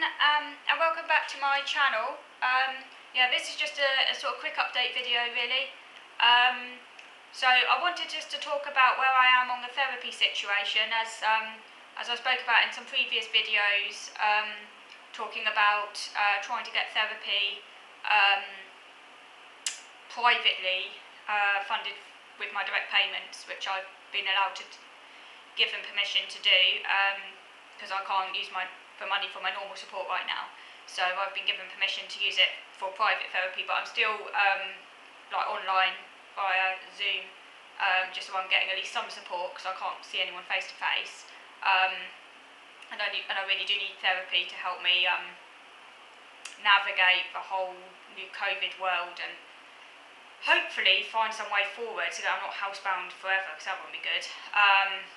and welcome back to my channel. This is just a sort of quick update video really. So I wanted just to talk about where I am on the therapy situation as I spoke about in some previous videos, talking about trying to get therapy privately funded with my direct payments, which I've been allowed to give them permission to do, because I can't use my money for my normal support right now. So I've been given permission to use it for private therapy, but I'm still like online via Zoom, just so I'm getting at least some support, because I can't see anyone face to face. And I really do need therapy to help me navigate the whole new COVID world and hopefully find some way forward so that I'm not housebound forever, because that won't be good.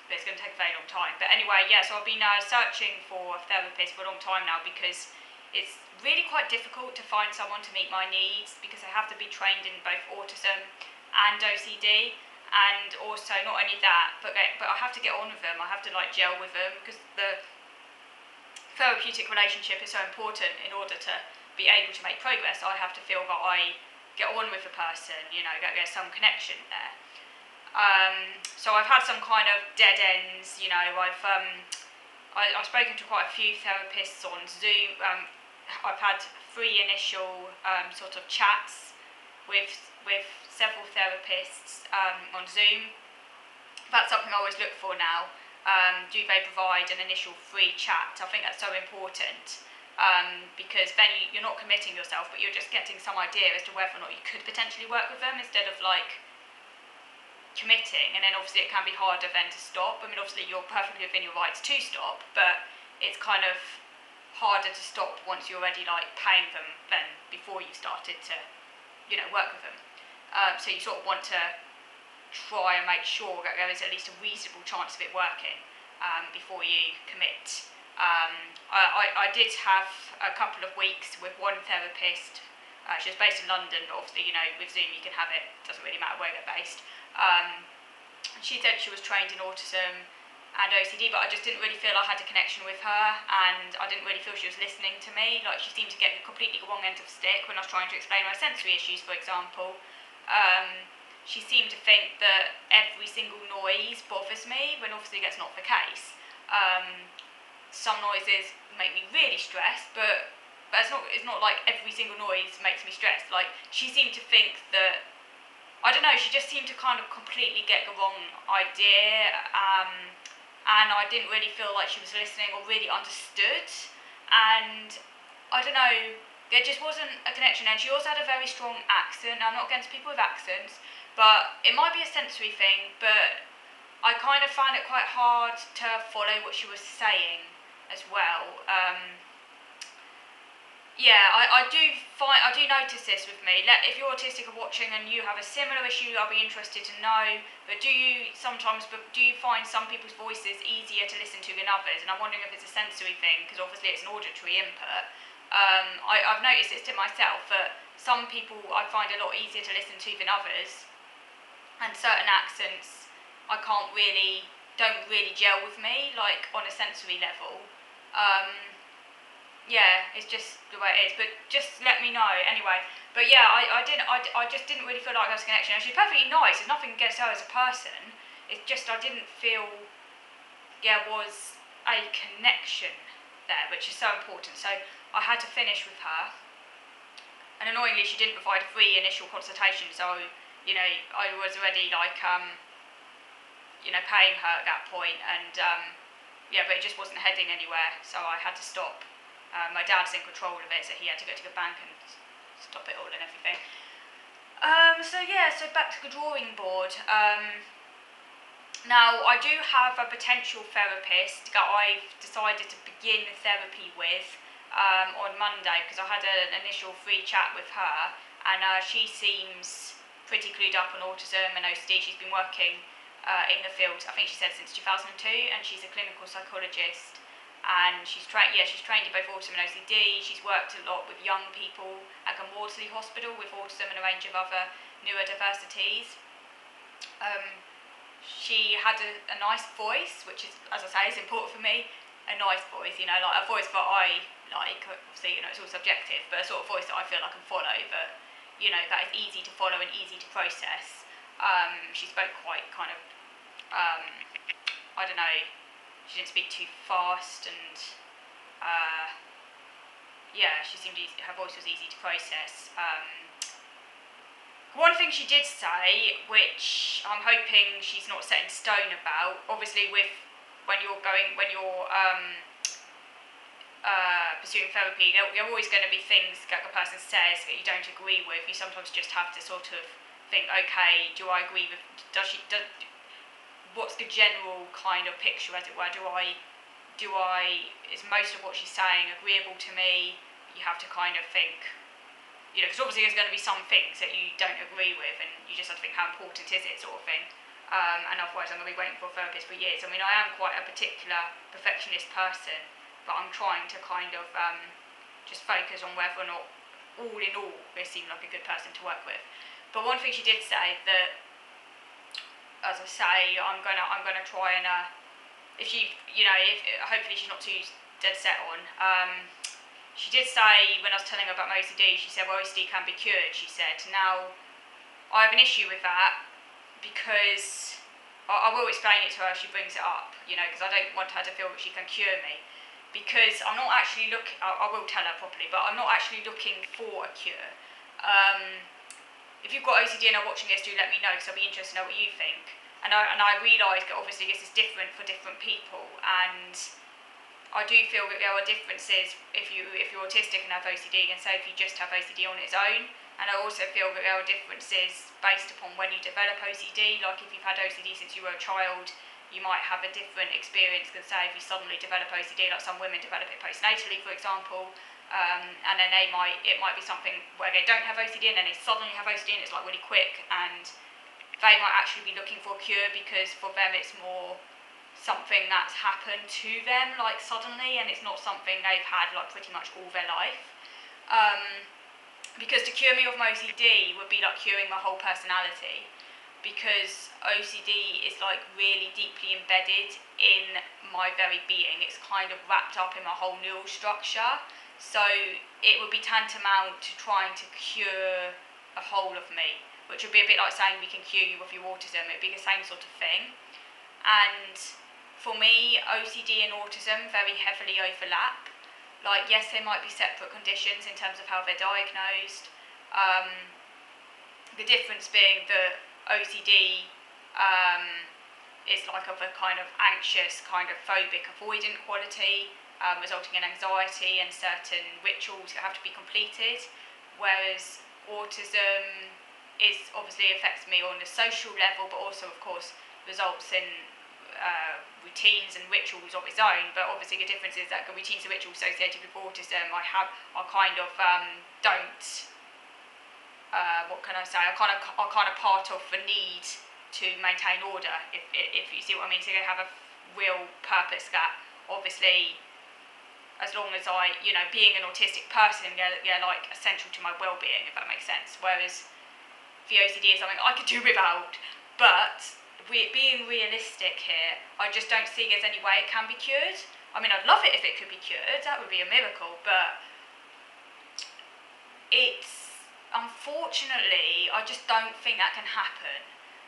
But it's going to take a very long time. But anyway, yeah, so I've been searching for a therapist for a long time now, because it's really quite difficult to find someone to meet my needs, because I have to be trained in both autism and OCD, and also not only that, but I have to get on with them. I have to like gel with them, because the therapeutic relationship is so important in order to be able to make progress. I have to feel that I get on with the person, you know, there's some connection there. So I've had some kind of dead ends, you know. I've spoken to quite a few therapists on Zoom. I've had 3 initial sort of chats with several therapists on Zoom. That's something I always look for now. Do they provide an initial free chat? I think that's so important. Because then you're not committing yourself, but you're just getting some idea as to whether or not you could potentially work with them, instead of like committing. And then obviously it can be harder then to stop. I mean, obviously you're perfectly within your rights to stop, but it's kind of harder to stop once you're already like paying them than before you started to, you know, work with them. So you sort of want to try and make sure that there is at least a reasonable chance of it working before you commit. I did have a couple of weeks with one therapist. She was based in London, but obviously, you know, with Zoom you can have it, doesn't really matter where they're based. She said she was trained in autism and OCD, but I just didn't really feel I had a connection with her, and I didn't really feel she was listening to me. Like, she seemed to get the completely wrong end of the stick when I was trying to explain my sensory issues, for example. She seemed to think that every single noise bothers me, when obviously that's not the case. Some noises make me really stressed, but it's not like every single noise makes me stressed. Like, she seemed to think that, I don't know, she just seemed to kind of completely get the wrong idea, and I didn't really feel like she was listening or really understood, and I don't know, there just wasn't a connection. And she also had a very strong accent. Now, I'm not against people with accents, but it might be a sensory thing, but I kind of found it quite hard to follow what she was saying as well. I do notice this with me. If you're autistic or watching and you have a similar issue, I'll be interested to know. But do you find some people's voices easier to listen to than others? And I'm wondering if it's a sensory thing, because obviously it's an auditory input. I've noticed this to myself, that some people I find a lot easier to listen to than others, and certain accents don't really gel with me, like on a sensory level. It's just the way it is, but just let me know anyway. But yeah, I just didn't really feel like there was a connection. And she's perfectly nice, there's nothing against her as a person, it's just I didn't feel there was a connection there, which is so important. So I had to finish with her, and annoyingly she didn't provide a free initial consultation, so, you know, I was already like you know, paying her at that point, and but it just wasn't heading anywhere, so I had to stop. My dad's in control of it, so he had to go to the bank and stop it all and everything. So back to the drawing board. Now, I do have a potential therapist that I've decided to begin therapy with on Monday, because I had an initial free chat with her, and she seems pretty clued up on autism and OCD. She's been working in the field, I think she said, since 2002, and she's a clinical psychologist. And she's trained in both autism and OCD. She's worked a lot with young people at the Maudsley Hospital with autism and a range of other neurodiversities. She had a nice voice, which is, as I say, is important for me. a nice voice, you know, like a voice that I like, obviously, you know, it's all subjective, but a sort of voice that I feel I can follow, that, you know, that is easy to follow and easy to process. She spoke quite kind of, I don't know, she didn't speak too fast, and yeah, she seemed easy, her voice was easy to process. One thing she did say, which I'm hoping she's not set in stone about, obviously with when you're pursuing therapy, there are always going to be things that the person says that you don't agree with. You sometimes just have to sort of think, okay, do I agree with, what's the general kind of picture, as it were? Is most of what she's saying agreeable to me? You have to kind of think, you know, because obviously there's going to be some things that you don't agree with, and you just have to think, how important is it, sort of thing. And otherwise I'm going to be waiting for a therapist for years. I mean, I am quite a particular perfectionist person, but I'm trying to kind of just focus on whether or not, all in all, they seem like a good person to work with. But one thing she did say, that, as I say, I'm gonna try and if she, you know, if hopefully she's not too dead set on. She did say, when I was telling her about my OCD, she said, well, OCD can be cured, she said. Now, I have an issue with that, because I will explain it to her if she brings it up, you know, because I don't want her to feel that she can cure me. Because I'm not actually I will tell her properly, but I'm not actually looking for a cure. If you've got OCD and are watching this, do let me know, because I'll be interested to know what you think. And I realise that obviously this is different for different people, and I do feel that there are differences if you're autistic and have OCD, and say if you just have OCD on its own. And I also feel that there are differences based upon when you develop OCD. Like if you've had OCD since you were a child, you might have a different experience than say if you suddenly develop OCD, like some women develop it postnatally, for example. And then it might be something where they don't have OCD and then they suddenly have OCD and it's like really quick, and they might actually be looking for a cure, because for them it's more something that's happened to them like suddenly, and it's not something they've had like pretty much all their life. Because to cure me of my OCD would be like curing my whole personality, because OCD is like really deeply embedded in my very being. It's kind of wrapped up in my whole neural structure, so it would be tantamount to trying to cure a whole of me, which would be a bit like saying we can cure you of your autism. It'd be the same sort of thing. And for me, OCD and autism very heavily overlap. Like, yes, they might be separate conditions in terms of how they're diagnosed. The difference being that OCD is like of a kind of anxious, kind of phobic, avoidant quality, resulting in anxiety and certain rituals that have to be completed, whereas autism obviously affects me on the social level, but also, of course, results in routines and rituals of its own. But obviously the difference is that the routines and rituals associated with autism are kind of don't what can I say, are kind of part of the need to maintain order, if you see what I mean. So they have a real purpose that obviously, as long as I, you know, being an autistic person, they're like essential to my well-being, if that makes sense. Whereas the OCD is something I could do without. But being realistic here, I just don't see there's any way it can be cured. I mean, I'd love it if it could be cured, that would be a miracle, but unfortunately, I just don't think that can happen.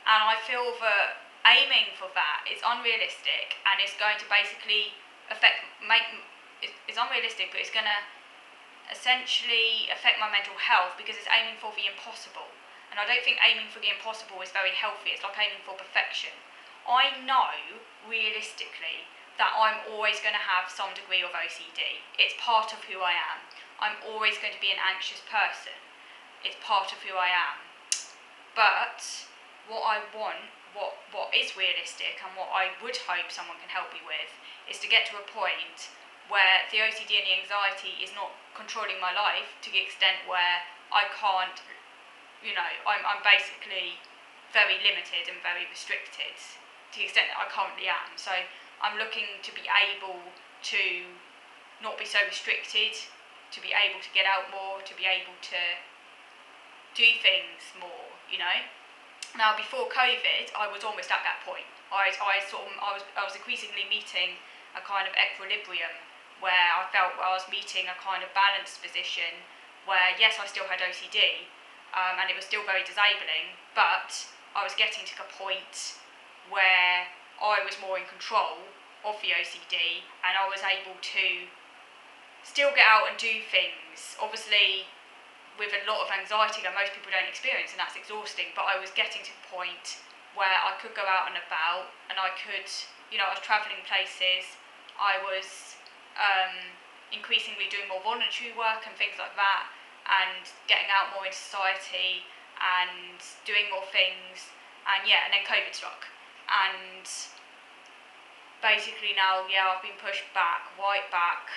And I feel that aiming for that is unrealistic, and it's going to basically it's unrealistic, but it's going to essentially affect my mental health, because it's aiming for the impossible. And I don't think aiming for the impossible is very healthy. It's like aiming for perfection. I know, realistically, that I'm always going to have some degree of OCD. It's part of who I am. I'm always going to be an anxious person. It's part of who I am. But what I want, what is realistic, and what I would hope someone can help me with, is to get to a point where the OCD and the anxiety is not controlling my life to the extent where I can't, you know, I'm basically very limited and very restricted to the extent that I currently am. So I'm looking to be able to not be so restricted, to be able to get out more, to be able to do things more, you know. Now, before COVID, I was almost at that point. I was increasingly meeting a kind of equilibrium where I felt I was meeting a kind of balanced position where, yes, I still had OCD, and it was still very disabling, but I was getting to a point where I was more in control of the OCD, and I was able to still get out and do things, obviously with a lot of anxiety that most people don't experience, and that's exhausting, but I was getting to the point where I could go out and about, and I could, I was travelling places, I was increasingly doing more voluntary work and things like that, and getting out more in society and doing more things, and then COVID struck, and basically now, I've been pushed back, right back,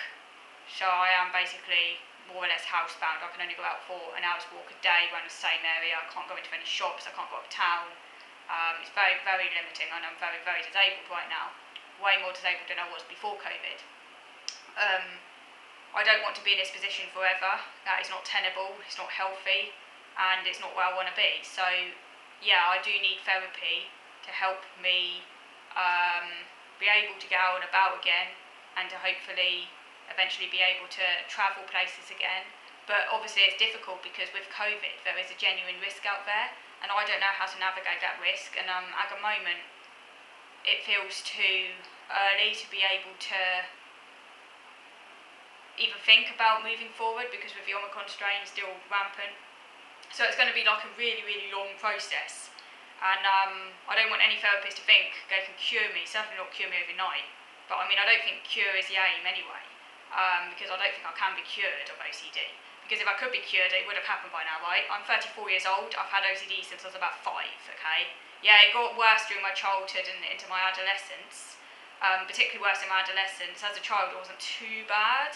so I am basically more or less housebound. I can only go out for an hour's walk a day around the same area. I can't go into any shops, I can't go up town. It's very, very limiting, and I'm very, very disabled right now. Way more disabled than I was before COVID. I don't want to be in this position forever. That is not tenable, it's not healthy, and it's not where I want to be. So, I do need therapy to help me be able to get out and about again, and to hopefully eventually be able to travel places again. But obviously it's difficult because with COVID there is a genuine risk out there, and I don't know how to navigate that risk, and at the moment it feels too early to be able to even think about moving forward, because with the Omicron strain still rampant. So it's going to be like a really, really long process, and I don't want any therapist to think they can cure me, certainly not cure me overnight, but I don't think cure is the aim anyway, because I don't think I can be cured of OCD, because if I could be cured it would have happened by now, right? I'm 34 years old, I've had OCD since I was about 5, okay? Yeah, it got worse during my childhood and into my adolescence, particularly worse in my adolescence. As a child it wasn't too bad,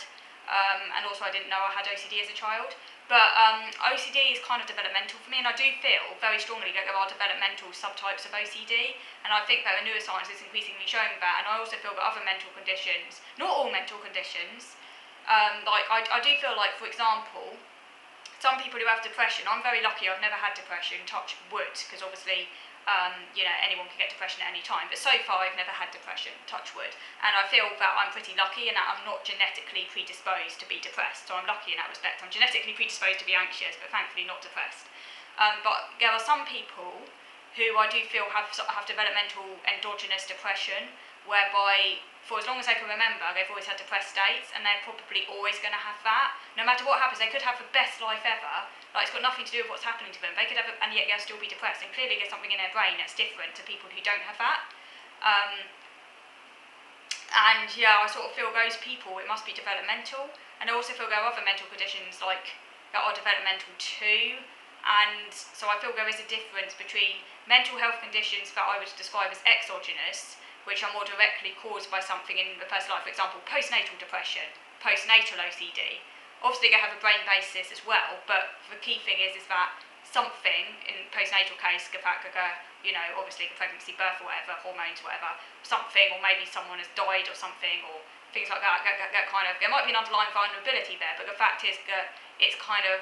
and also I didn't know I had OCD as a child. But OCD is kind of developmental for me, and I do feel very strongly that there are developmental subtypes of OCD, and I think that the neuroscience is increasingly showing that, and I also feel that other mental conditions, not all mental conditions, I do feel like, for example, some people who have depression, I'm very lucky I've never had depression, touch wood, because obviously anyone can get depression at any time, but so far I've never had depression, touch wood, and I feel that I'm pretty lucky in that I'm not genetically predisposed to be depressed, so I'm lucky in that respect. I'm genetically predisposed to be anxious, but thankfully not depressed. But there are some people who I do feel have developmental endogenous depression, whereby for as long as I can remember they've always had depressed states, and they're probably always going to have that. No matter what happens, they could have the best life ever, like it's got nothing to do with what's happening to them, they could have and yet they'll still be depressed, and clearly there's something in their brain that's different to people who don't have that. I sort of feel those people, it must be developmental, and I also feel there are other mental conditions like that are developmental too, and so I feel there is a difference between mental health conditions that I would describe as exogenous, which are more directly caused by something in the person's life, for example, postnatal depression, postnatal OCD. Obviously they have a brain basis as well, but the key thing is that something, in postnatal case, the fact that obviously the pregnancy, birth or whatever, hormones, whatever, something, or maybe someone has died or something, or things like that kind of, there might be an underlying vulnerability there, but the fact is that it's kind of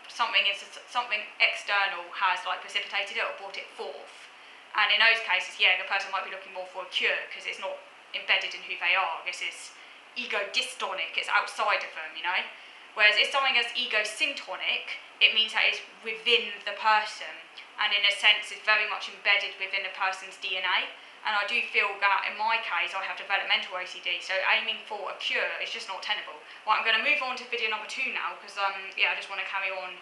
something external has precipitated it or brought it forth. And in those cases, the person might be looking more for a cure because it's not embedded in who they are. This is ego-dystonic, it's outside of them, Whereas if something is ego-syntonic, it means that it's within the person, and in a sense is very much embedded within a person's DNA. And I do feel that in my case, I have developmental OCD, so aiming for a cure is just not tenable. Right, I'm going to move on to video number 2 now, because I just want to carry on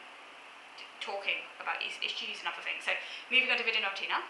talking about these issues and other things. So moving on to video number 2 now.